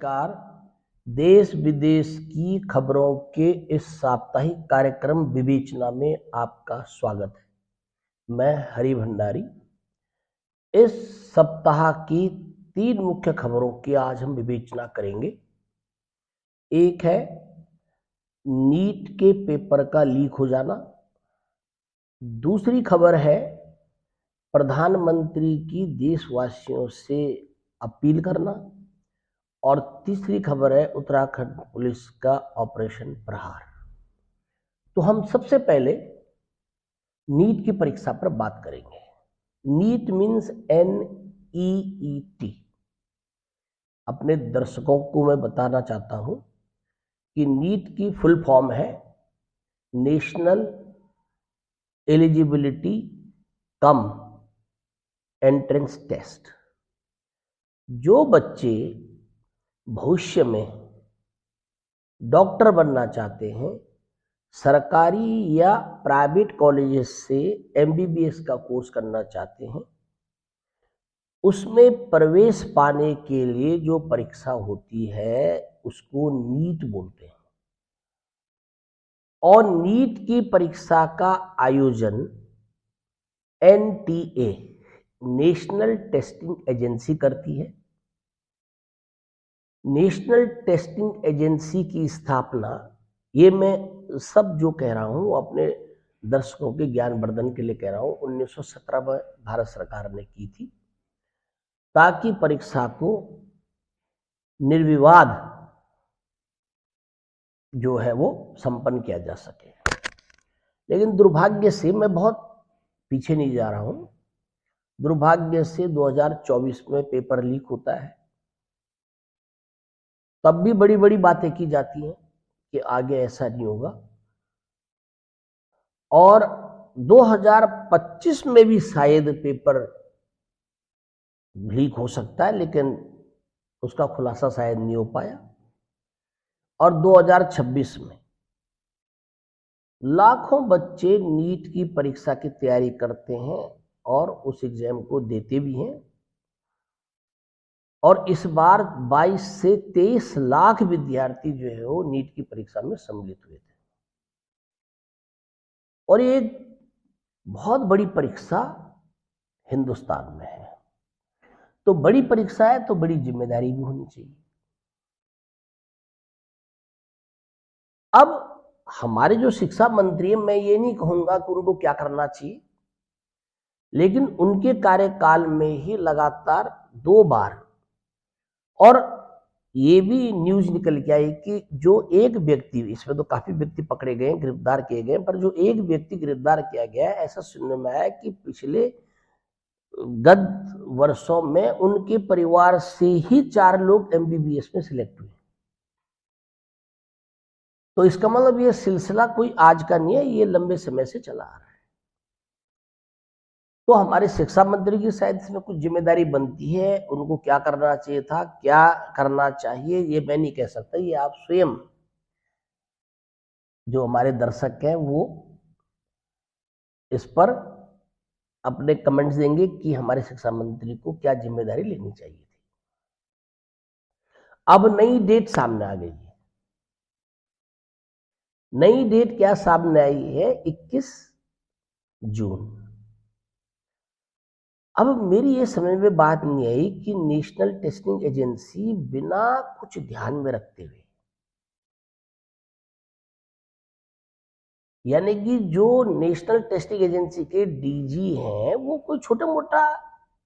नमस्कार। देश विदेश की खबरों के इस साप्ताहिक कार्यक्रम विवेचना में आपका स्वागत है। मैं हरि भंडारी। इस सप्ताह की 3 मुख्य खबरों की आज हम विवेचना करेंगे। एक है नीट के पेपर का लीक हो जाना, दूसरी खबर है प्रधानमंत्री की देशवासियों से अपील करना, और तीसरी खबर है उत्तराखंड पुलिस का ऑपरेशन प्रहार। तो हम सबसे पहले नीट की परीक्षा पर बात करेंगे। NEET means NEET। अपने दर्शकों को मैं बताना चाहता हूं कि नीट की फुल फॉर्म है national eligibility cum entrance test. जो बच्चे भविष्य में डॉक्टर बनना चाहते हैं, सरकारी या प्राइवेट कॉलेजेस से MBBS का कोर्स करना चाहते हैं, उसमें प्रवेश पाने के लिए जो परीक्षा होती है उसको नीट बोलते हैं। और नीट की परीक्षा का आयोजन NTA नेशनल टेस्टिंग एजेंसी करती है। नेशनल टेस्टिंग एजेंसी की स्थापना, ये मैं सब जो कह रहा हूं अपने दर्शकों के ज्ञानवर्धन के लिए कह रहा हूं, 1917 में भारत सरकार ने की थी, ताकि परीक्षा को निर्विवाद जो है वो संपन्न किया जा सके। लेकिन दुर्भाग्य से मैं बहुत पीछे नहीं जा रहा हूं। दुर्भाग्य से 2024 में पेपर लीक होता है, तब भी बड़ी बड़ी बातें की जाती हैं कि आगे ऐसा नहीं होगा, और 2025 में भी शायद पेपर लीक हो सकता है, लेकिन उसका खुलासा शायद नहीं हो पाया। और 2026 में लाखों बच्चे नीट की परीक्षा की तैयारी करते हैं और उस एग्जाम को देते भी हैं। और इस बार 22 से 23 लाख विद्यार्थी जो है वो नीट की परीक्षा में सम्मिलित हुए थे। और ये बहुत बड़ी परीक्षा हिंदुस्तान में है, तो बड़ी परीक्षा है तो बड़ी जिम्मेदारी भी होनी चाहिए। अब हमारे जो शिक्षा मंत्री हैं, मैं ये नहीं कहूंगा कि उनको क्या करना चाहिए, लेकिन उनके कार्यकाल में ही लगातार 2 बार, और ये भी न्यूज निकल के आई कि जो एक व्यक्ति, इसमें तो काफी व्यक्ति पकड़े गए, गिरफ्तार किए गए, पर जो एक व्यक्ति गिरफ्तार किया गया है, ऐसा सुनने में आया कि पिछले गत वर्षों में उनके परिवार से ही 4 लोग MBBS में सिलेक्ट हुए। तो इसका मतलब ये सिलसिला कोई आज का नहीं है, ये लंबे समय से चला आ रहा है। तो हमारे शिक्षा मंत्री की शायद इसमें कुछ जिम्मेदारी बनती है। उनको क्या करना चाहिए था, क्या करना चाहिए, ये मैं नहीं कह सकता। ये आप स्वयं जो हमारे दर्शक हैं वो इस पर अपने कमेंट्स देंगे कि हमारे शिक्षा मंत्री को क्या जिम्मेदारी लेनी चाहिए थी। अब नई डेट सामने आ गई है। नई डेट क्या सामने आई है? 21 जून। अब मेरी ये समझ में बात नहीं आई कि नेशनल टेस्टिंग एजेंसी बिना कुछ ध्यान में रखते हुए, यानी कि जो नेशनल टेस्टिंग एजेंसी के DG हैं वो कोई छोटा मोटा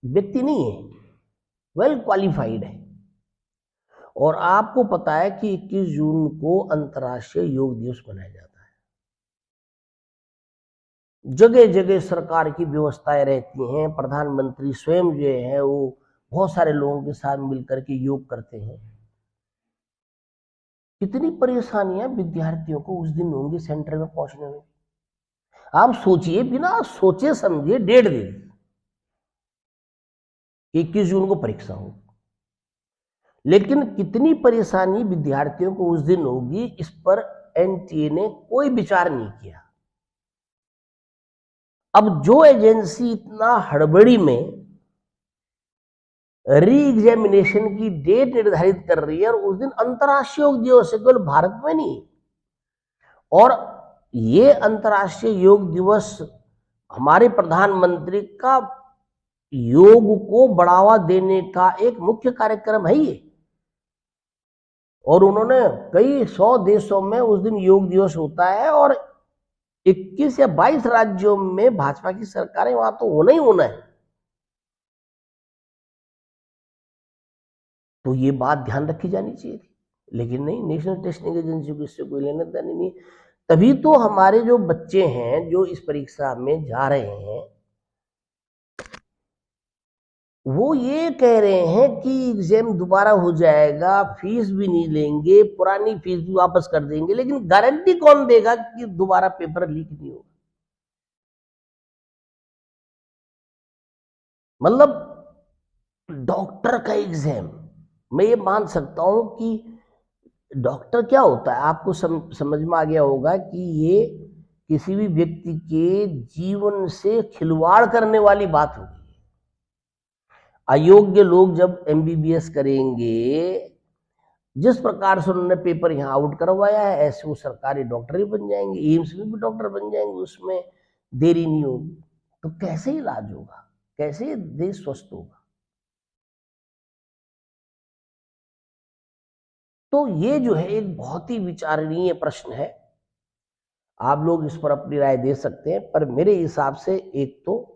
व्यक्ति नहीं है, वेल क्वालिफाइड है। और आपको पता है कि 21 जून को अंतर्राष्ट्रीय योग दिवस मनाया जाता है। जगह जगह सरकार की व्यवस्थाएं रहती हैं, प्रधानमंत्री स्वयं जो है वो बहुत सारे लोगों के साथ मिलकर के योग करते हैं। कितनी परेशानियां विद्यार्थियों को उस दिन होंगी सेंटर में पहुंचने में। आप सोचिए, बिना सोचे समझे डेट दे दी 21 जून को परीक्षा हो, लेकिन कितनी परेशानी विद्यार्थियों को उस दिन होगी, इस पर NTA ने कोई विचार नहीं किया। अब जो एजेंसी इतना हड़बड़ी में री एग्जामिनेशन की डेट निर्धारित कर रही है, और उस दिन अंतर्राष्ट्रीय योग दिवस है, केवल भारत में नहीं। और ये अंतर्राष्ट्रीय योग दिवस हमारे प्रधानमंत्री का योग को बढ़ावा देने का एक मुख्य कार्यक्रम है ये, और उन्होंने कई 100 देशों में उस दिन योग दिवस होता है, और 21 या 22 राज्यों में भाजपा की सरकारें, वहां तो होना ही होना है। तो ये बात ध्यान रखी जानी चाहिए थी, लेकिन नहीं, नेशनल टेस्टिंग एजेंसी को इससे कोई लेना देना नहीं। तभी तो हमारे जो बच्चे हैं जो इस परीक्षा में जा रहे हैं, वो ये कह रहे हैं कि एग्जाम दोबारा हो जाएगा, फीस भी नहीं लेंगे, पुरानी फीस भी वापस कर देंगे, लेकिन गारंटी कौन देगा कि दोबारा पेपर लीक नहीं होगा? मतलब डॉक्टर का एग्जाम, मैं ये मान सकता हूं कि डॉक्टर क्या होता है, आपको समझ में आ गया होगा कि ये किसी भी व्यक्ति के जीवन से खिलवाड़ करने वाली बात होगी। अयोग्य लोग जब एमबीबीएस करेंगे, जिस प्रकार से उन्होंने पेपर यहाँ आउट करवाया है, ऐसे वो सरकारी डॉक्टर ही बन जाएंगे, एम्स में भी डॉक्टर बन जाएंगे, उसमें देरी नहीं होगी। तो कैसे इलाज होगा, कैसे देश स्वस्थ होगा? तो ये जो है एक बहुत ही विचारणीय प्रश्न है। आप लोग इस पर अपनी राय दे सकते हैं, पर मेरे हिसाब से एक तो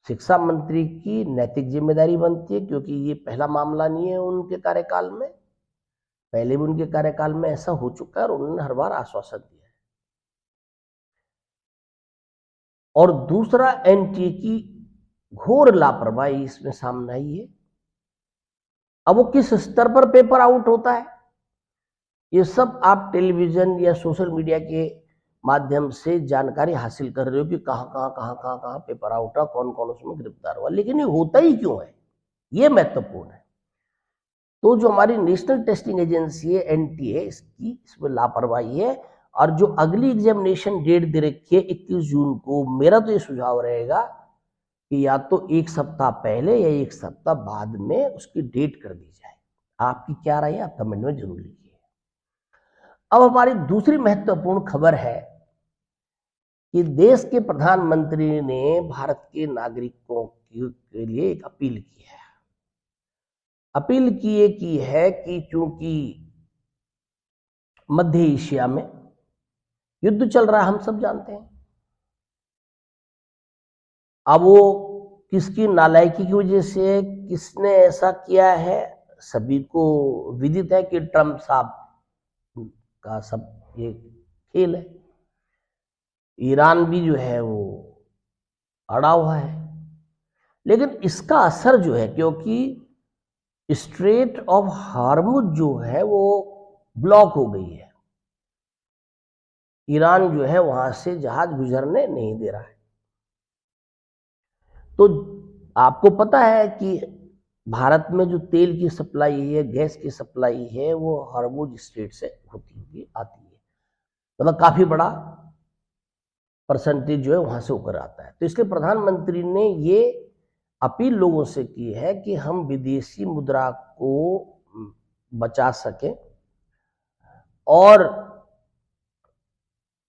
शिक्षा मंत्री की नैतिक जिम्मेदारी बनती है, क्योंकि ये पहला मामला नहीं है उनके कार्यकाल में, पहले भी उनके कार्यकाल में ऐसा हो चुका है और उन्होंने हर बार आश्वासन दिया है। और दूसरा, एनटीए की घोर लापरवाही इसमें सामने आई है। अब वो किस स्तर पर पेपर आउट होता है, ये सब आप टेलीविजन या सोशल मीडिया के माध्यम से जानकारी हासिल कर रहे हो कि कहां पेपर आउट हुआ, कौन कौन उसमें गिरफ्तार हुआ, लेकिन ये होता ही क्यों है, ये महत्वपूर्ण है। तो जो हमारी नेशनल टेस्टिंग एजेंसी है एनटीए, इसमें लापरवाही है। और जो अगली एग्जामिनेशन डेट दे रखी है 21 जून को, मेरा तो ये सुझाव रहेगा कि या तो एक सप्ताह पहले या एक सप्ताह बाद में उसकी डेट कर दी जाए। आपकी क्या राय है, आप कमेंट में जरूर लिखिए। अब हमारी दूसरी महत्वपूर्ण खबर है कि देश के प्रधानमंत्री ने भारत के नागरिकों के लिए एक अपील की है। अपील की है कि चूंकि मध्य एशिया में युद्ध चल रहा है, हम सब जानते हैं, अब वो किसकी नालायकी की वजह से किसने ऐसा किया है, सभी को विदित है कि ट्रंप साहब का सब ये खेल है। ईरान भी जो है वो अड़ा हुआ है, लेकिन इसका असर जो है, क्योंकि स्ट्रेट ऑफ हार्मुज जो है वो ब्लॉक हो गई है, ईरान जो है वहां से जहाज गुजरने नहीं दे रहा है। तो आपको पता है कि भारत में जो तेल की सप्लाई है, गैस की सप्लाई है, वो हार्मुज स्ट्रेट से होती हुई आती है, मतलब काफी बड़ा परसेंटेज जो है वहां से होकर आता है। तो इसलिए प्रधानमंत्री ने ये अपील लोगों से की है कि हम विदेशी मुद्रा को बचा सकें और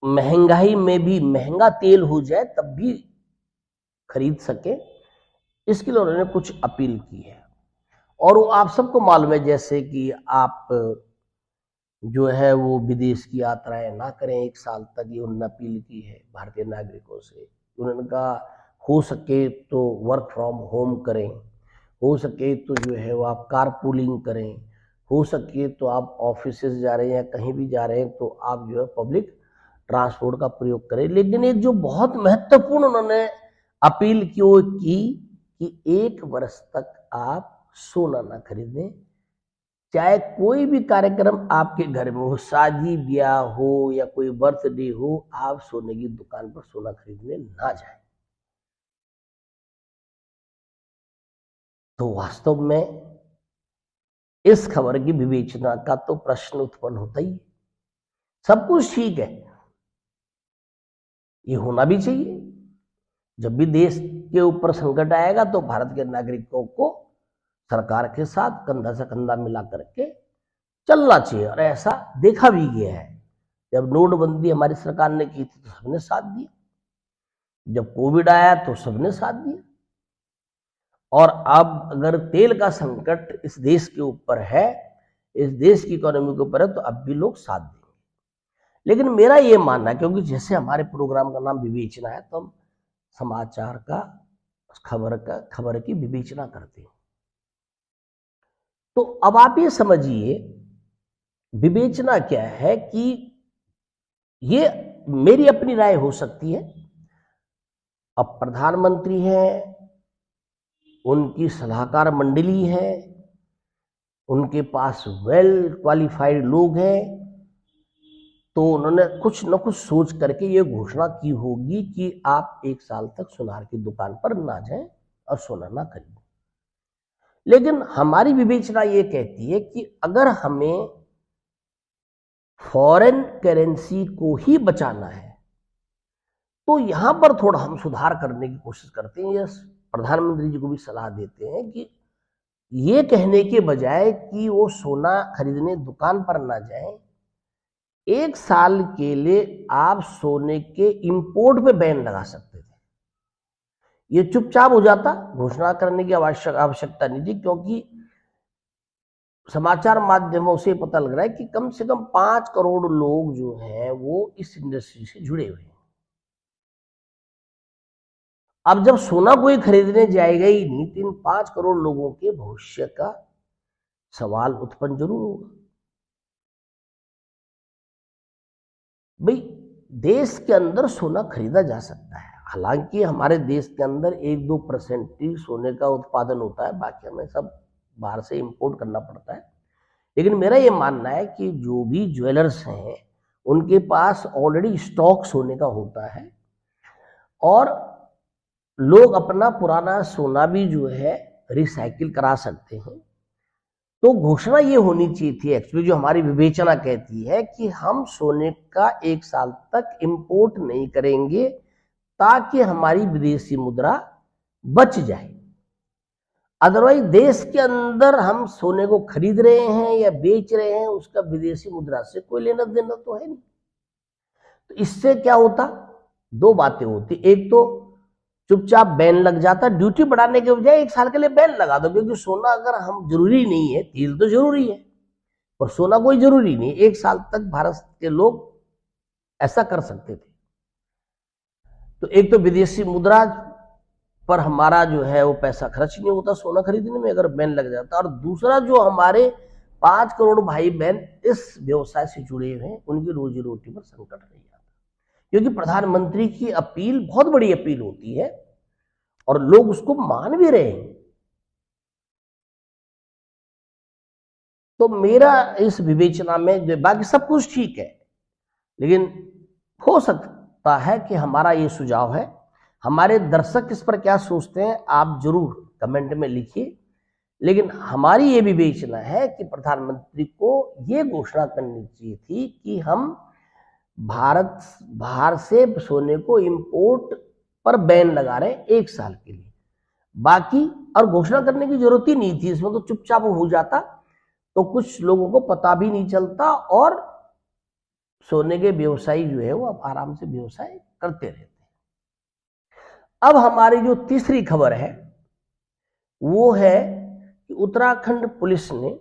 महंगाई में भी महंगा तेल हो जाए तब भी खरीद सके, इसके लिए उन्होंने कुछ अपील की है। और वो आप सबको मालूम है, जैसे कि आप जो है वो विदेश की यात्राएं ना करें 1 साल तक, ये उन्होंने अपील की है भारतीय नागरिकों से। उन्होंने कहा हो सके तो वर्क फ्रॉम होम करें, हो सके तो जो है वो आप कार पूलिंग करें, हो सके तो आप ऑफिस जा रहे हैं या कहीं भी जा रहे हैं तो आप जो है पब्लिक ट्रांसपोर्ट का प्रयोग करें। लेकिन एक जो बहुत महत्वपूर्ण उन्होंने अपील की वो की कि 1 वर्ष तक आप सोना ना खरीदें, चाहे कोई भी कार्यक्रम आपके घर में हो, शादी ब्याह हो या कोई बर्थडे हो, आप सोने की दुकान पर सोना खरीदने ना जाए। तो वास्तव में इस खबर की विवेचना का तो प्रश्न उत्पन्न होता ही है। सब कुछ ठीक है, ये होना भी चाहिए। जब भी देश के ऊपर संकट आएगा तो भारत के नागरिकों को सरकार के साथ कंधा से कंधा मिला करके चलना चाहिए, और ऐसा देखा भी गया है। जब नोटबंदी हमारी सरकार ने की थी तो सबने साथ दिया, जब कोविड आया तो सबने साथ दिया, और अब अगर तेल का संकट इस देश के ऊपर है, इस देश की इकोनॉमी के ऊपर है, तो अब भी लोग साथ देंगे। लेकिन मेरा ये मानना है, क्योंकि जैसे हमारे प्रोग्राम का नाम विवेचना है, तो हम समाचार का, खबर की विवेचना करते हैं। तो अब आप ये समझिए विवेचना क्या है, कि ये मेरी अपनी राय हो सकती है। अब प्रधानमंत्री हैं, उनकी सलाहकार मंडली है, उनके पास वेल क्वालिफाइड लोग हैं, तो उन्होंने कुछ न कुछ सोच करके ये घोषणा की होगी कि आप 1 साल तक सुनार की दुकान पर ना जाएं और सोना ना खरीदें। लेकिन हमारी विवेचना ये कहती है कि अगर हमें फॉरेन करेंसी को ही बचाना है, तो यहां पर थोड़ा हम सुधार करने की कोशिश करते हैं। यह प्रधानमंत्री जी को भी सलाह देते हैं कि ये कहने के बजाय कि वो सोना खरीदने दुकान पर ना जाएं, 1 साल के लिए आप सोने के इंपोर्ट पे बैन लगा सकते थे। ये चुपचाप हो जाता, घोषणा करने की आवश्यकता नहीं थी, क्योंकि समाचार माध्यमों से पता लग रहा है कि कम से कम 5 करोड़ लोग जो हैं वो इस इंडस्ट्री से जुड़े हुए हैं। अब जब सोना कोई खरीदने जाएगा ही नहीं, तो इन 5 करोड़ लोगों के भविष्य का सवाल उत्पन्न जरूर होगा। भाई, देश के अंदर सोना खरीदा जा सकता है, हालांकि हमारे देश के अंदर 1-2% ही सोने का उत्पादन होता है, बाकी हमें सब बाहर से इंपोर्ट करना पड़ता है। लेकिन मेरा ये मानना है कि जो भी ज्वेलर्स हैं, उनके पास ऑलरेडी स्टॉक सोने का होता है, और लोग अपना पुराना सोना भी जो है रिसाइकिल करा सकते हैं। तो घोषणा ये होनी चाहिए थी एक्चुअली, जो हमारी विवेचना कहती है कि हम सोने का 1 साल तक इंपोर्ट नहीं करेंगे, ताकि हमारी विदेशी मुद्रा बच जाए। अदरवाइज देश के अंदर हम सोने को खरीद रहे हैं या बेच रहे हैं, उसका विदेशी मुद्रा से कोई लेना देना तो है नहीं। तो इससे क्या होता, 2 बातें होती। एक तो चुपचाप बैन लग जाता, ड्यूटी बढ़ाने के बजाय 1 साल के लिए बैन लगा दो, क्योंकि सोना अगर हम जरूरी नहीं है, तेल तो जरूरी है और सोना कोई जरूरी नहीं। 1 साल तक भारत के लोग ऐसा कर सकते थे। तो एक तो विदेशी मुद्रा पर हमारा जो है वो पैसा खर्च नहीं होता सोना खरीदने में, अगर बैन लग जाता। और दूसरा, जो हमारे 5 करोड़ भाई बहन इस व्यवसाय से जुड़े हुए हैं, उनकी रोजी रोटी पर संकट नहीं आता, क्योंकि प्रधानमंत्री की अपील बहुत बड़ी अपील होती है और लोग उसको मान भी रहे हैं। तो मेरा इस विवेचना में, बाकी सब कुछ ठीक है, लेकिन हो सकता है कि हमारा ये सुझाव है। हमारे दर्शक इस पर क्या सोचते हैं आप जरूर कमेंट में लिखिए, लेकिन हमारी ये विवेचना है कि प्रधानमंत्री को ये घोषणा करनी चाहिए थी कि हम बाहर से सोने को इंपोर्ट पर बैन लगा रहे हैं 1 साल के लिए। बाकी और घोषणा करने की जरूरत ही नहीं थी, इसमें तो चुपचाप हो जाता, तो कुछ लोगों को पता भी नहीं चलता, और सोने के व्यवसायी जो है वो आराम से व्यवसाय करते रहते हैं। अब हमारी जो तीसरी खबर है वो है कि उत्तराखंड पुलिस ने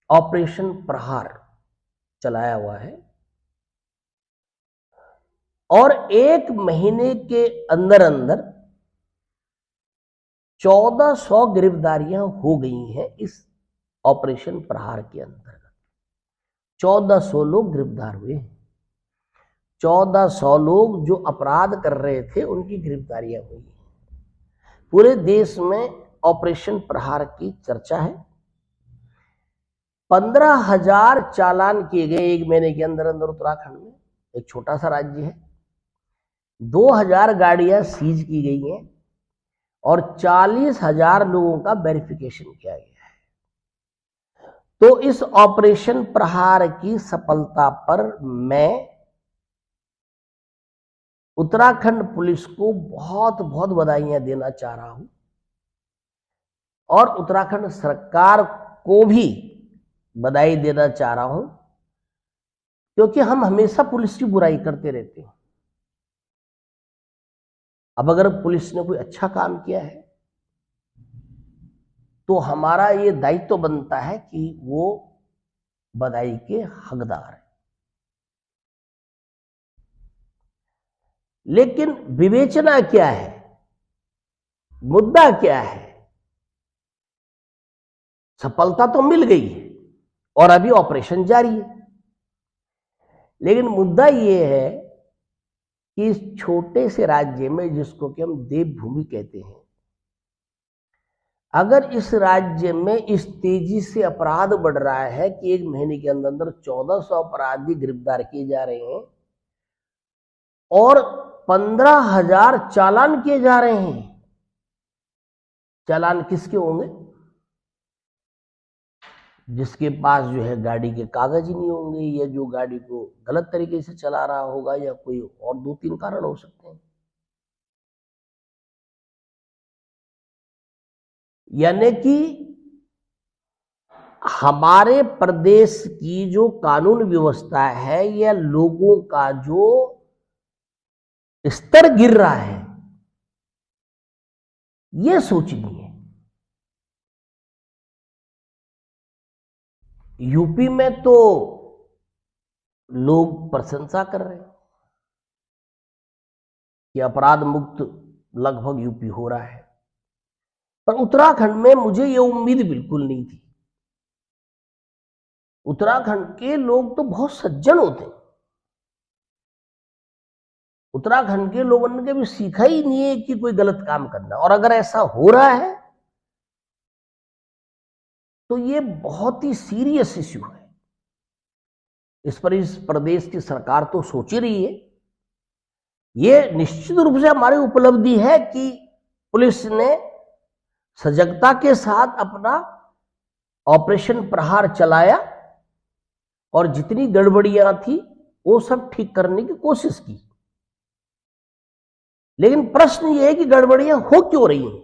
ऑपरेशन प्रहार चलाया हुआ है, और 1 महीने के अंदर अंदर 1400 गिरफ्तारियां हो गई हैं। इस ऑपरेशन प्रहार के अंतर्गत 1400 लोग गिरफ्तार हुए हैं। 1400 लोग जो अपराध कर रहे थे, उनकी गिरफ्तारियां हुई हैं। पूरे देश में ऑपरेशन प्रहार की चर्चा है। 15,000 चालान किए गए 1 महीने के अंदर अंदर उत्तराखंड में, एक छोटा सा राज्य है। 2,000 गाड़ियां सीज की गई हैं और 40,000 लोगों का वेरिफिकेशन किया गया है। तो इस ऑपरेशन प्रहार की सफलता पर मैं उत्तराखंड पुलिस को बहुत बहुत बधाइयां देना चाह रहा हूं। और उत्तराखंड सरकार को भी बधाई देना चाह रहा हूं, क्योंकि हम हमेशा पुलिस की बुराई करते रहते हैं। अब अगर पुलिस ने कोई अच्छा काम किया है तो हमारा ये दायित्व बनता है कि वो बधाई के हकदार है। लेकिन विवेचना क्या है, मुद्दा क्या है? सफलता तो मिल गई है और अभी ऑपरेशन जारी है, लेकिन मुद्दा यह है कि इस छोटे से राज्य में, जिसको कि हम देवभूमि कहते हैं, अगर इस राज्य में इस तेजी से अपराध बढ़ रहा है कि एक महीने के अंदर अंदर 1400 अपराधी गिरफ्तार किए जा रहे हैं और 15,000 चालान किए जा रहे हैं। चालान किसके होंगे? जिसके पास जो है गाड़ी के कागज ही नहीं होंगे, या जो गाड़ी को गलत तरीके से चला रहा होगा, या कोई और 2-3 कारण हो सकते हैं। यानी कि हमारे प्रदेश की जो कानून व्यवस्था है या लोगों का जो स्तर गिर रहा है, यह सोचनीय है। यूपी में तो लोग प्रशंसा कर रहे हैं कि अपराध मुक्त लगभग यूपी हो रहा है, पर उत्तराखंड में मुझे यह उम्मीद बिल्कुल नहीं थी। उत्तराखंड के लोग तो बहुत सज्जन होते हैं। उत्तराखंड के लोगों ने कभी सीखा ही नहीं है कि कोई गलत काम करना, और अगर ऐसा हो रहा है तो ये बहुत ही सीरियस इश्यू है। इस पर इस प्रदेश की सरकार तो सोच ही रही है। ये निश्चित रूप से हमारी उपलब्धि है कि पुलिस ने सजगता के साथ अपना ऑपरेशन प्रहार चलाया और जितनी गड़बड़ियां थी वो सब ठीक करने की कोशिश की। लेकिन प्रश्न ये है कि गड़बड़ियां हो क्यों रही हैं?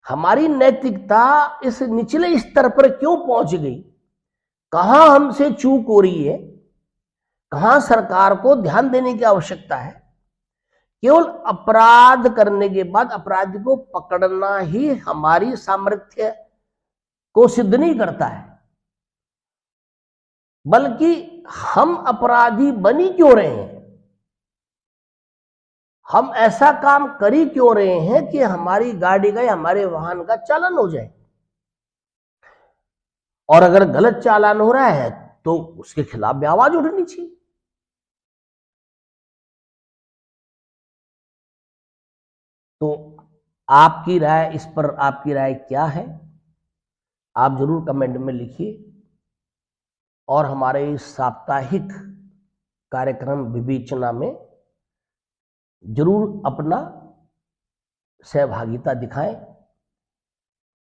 हमारी नैतिकता इस निचले स्तर पर क्यों पहुंच गई? कहां हमसे चूक हो रही है? कहां सरकार को ध्यान देने की आवश्यकता है? केवल अपराध करने के बाद अपराधी को पकड़ना ही हमारी सामर्थ्य को सिद्ध नहीं करता है, बल्कि हम अपराधी बनी क्यों रहे हैं? हम ऐसा काम कर ही क्यों रहे हैं कि हमारी गाड़ी का या हमारे वाहन का चालान हो जाए? और अगर गलत चालान हो रहा है तो उसके खिलाफ भी आवाज उठनी चाहिए। तो आपकी राय इस पर, आपकी राय क्या है? आप जरूर कमेंट में लिखिए, और हमारे इस साप्ताहिक कार्यक्रम विवेचना में जरूर अपना सहभागिता दिखाएं।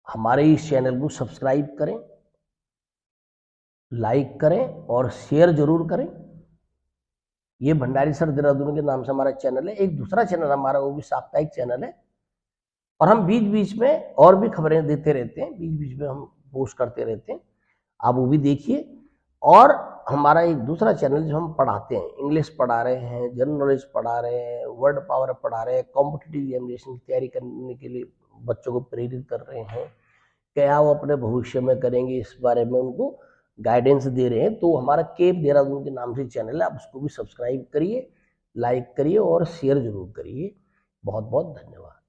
हमारे इस चैनल को सब्सक्राइब करें, लाइक करें और शेयर जरूर करें। ये भंडारी सर देहरादून के नाम से हमारा चैनल है। एक दूसरा चैनल हमारा, वो भी साप्ताहिक चैनल है, और हम बीच बीच में और भी खबरें देते रहते हैं, बीच बीच में हम पोस्ट करते रहते हैं, आप वो भी देखिए। और हमारा एक दूसरा चैनल जो हम पढ़ाते हैं, इंग्लिश पढ़ा रहे हैं, जनरल नॉलेज पढ़ा रहे हैं, वर्ड पावर पढ़ा रहे हैं, कॉम्पिटिटिव एग्जामिनेशन की तैयारी करने के लिए बच्चों को प्रेरित कर रहे हैं, क्या वो अपने भविष्य में करेंगे इस बारे में उनको गाइडेंस दे रहे हैं। तो हमारा केप देहरादून के नाम से चैनल है, आप उसको भी सब्सक्राइब करिए, लाइक करिए और शेयर जरूर करिए। बहुत बहुत धन्यवाद।